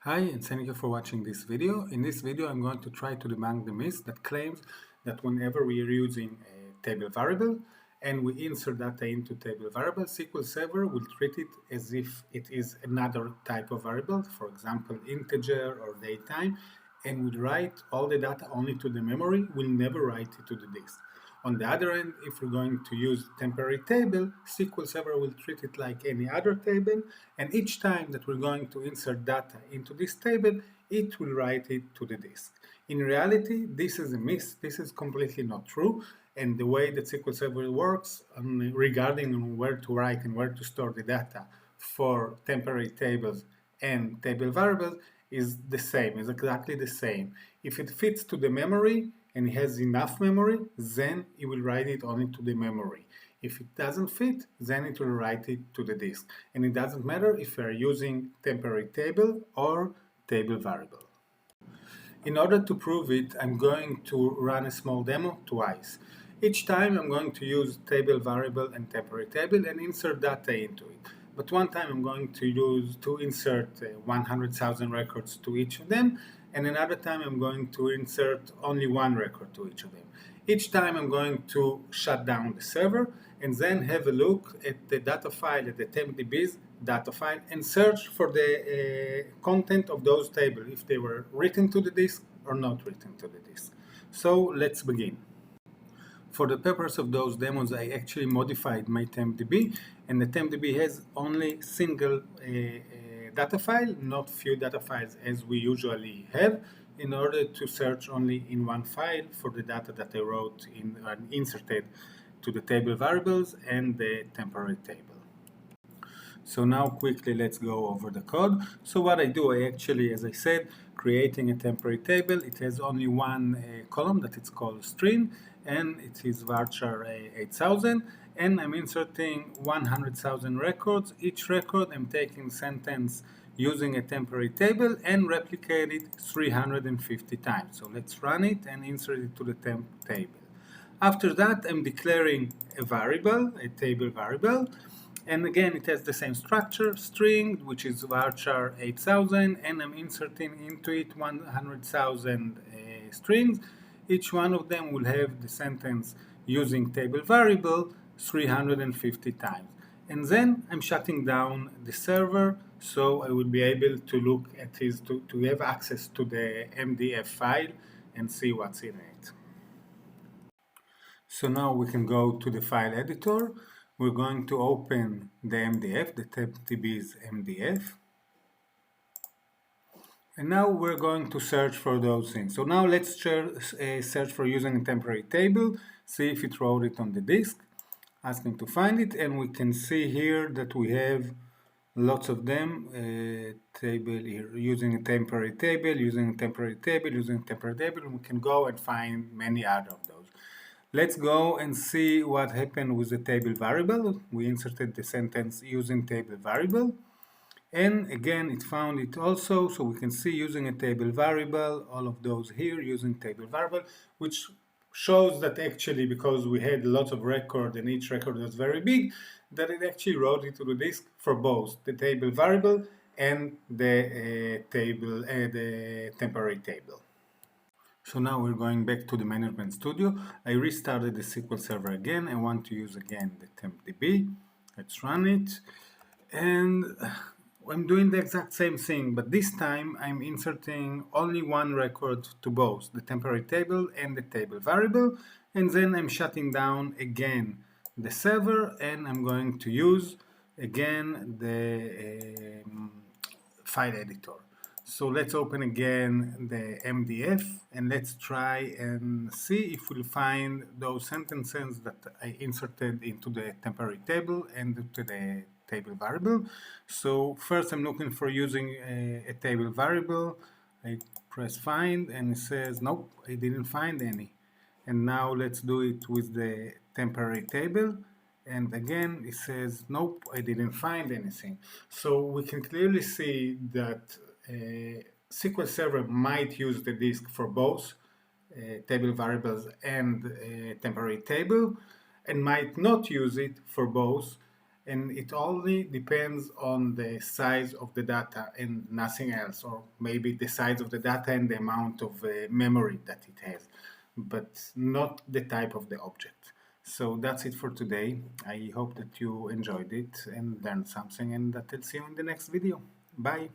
Hi, and thank you for watching this video. In this video, I'm going to try to debunk the myth that claims that whenever we are using a table variable and we insert data into table variable, SQL Server will treat it as if it is another type of variable, for example, integer or datetime, and will write all the data only to the memory, will never write it to the disk. On the other end, if we're going to use temporary table, SQL Server will treat it like any other table, and each time that we're going to insert data into this table, it will write it to the disk. In reality, this is a myth. This is completely not true, and the way that SQL Server works regarding where to write and where to store the data for temporary tables and table variables is the same, is exactly the same. If it fits to the memory and it has enough memory, then it will write it only to the memory. If it doesn't fit, then it will write it to the disk. And it doesn't matter if we are using temporary table or table variable. In order to prove it, I'm going to run a small demo twice. Each time I'm going to use table variable and temporary table and insert data into it. But one time I'm going to insert 100,000 records to each of them, and another time I'm going to insert only one record to each of them. Each time I'm going to shut down the server and then have a look at the data file, at the tempdb's data file, and search for the content of those tables, if they were written to the disk or not written to the disk. So let's begin. For the purpose of those demos, I actually modified my tempdb, and the tempdb has only single data file, not few data files as we usually have, in order to search only in one file for the data that I wrote in and inserted to the table variables and the temporary table. So now quickly let's go over the code. So what I do, I actually, as I said, creating a temporary table. It has only one column that it's called string, and it is varchar 8000, and I'm inserting 100,000 records. Each record I'm taking sentence using a temporary table and replicate it 350 times. So let's run it and insert it to the temp table. After that, I'm declaring a variable, a table variable, and again it has the same structure, string, which is varchar 8000, and I'm inserting into it 100,000 strings. Each one of them will have the sentence using table variable 350 times. And then I'm shutting down the server, so I will be able to look at this, to have access to the MDF file and see what's in it. So now we can go to the file editor. We're going to open the MDF, the tempdb's MDF. And now we're going to search for those things. So now let's search for using a temporary table, see if it wrote it on the disk, asking to find it, and we can see here that we have lots of them, table here, using a temporary table, using a temporary table, using a temporary table, and we can go and find many other of those. Let's go and see what happened with the table variable. We inserted the sentence using table variable, and again it found it also, so we can see using a table variable, all of those here using table variable, which shows that actually, because we had lots of record and each record was very big, that it actually wrote it to the disk for both the table variable and the the temporary table. So now we're going back to the Management Studio. I restarted the SQL Server again. I want to use again the tempdb. Let's run it. And I'm doing the exact same thing, but this time I'm inserting only one record to both the temporary table and the table variable. And then I'm shutting down again the server, and I'm going to use again the file editor. So let's open again the MDF and let's try and see if we'll find those sentences that I inserted into the temporary table and to the table variable. So first I'm looking for using a table variable. I press find and it says nope, I didn't find any. And now let's do it with the temporary table. And again, it says, nope, I didn't find anything. So we can clearly see that SQL Server might use the disk for both table variables and temporary table, and might not use it for both, and it only depends on the size of the data and nothing else, or maybe the size of the data and the amount of memory that it has, but not the type of the object. So that's it for today. I hope that you enjoyed it and learned something, and that I'll see you in the next video. Bye.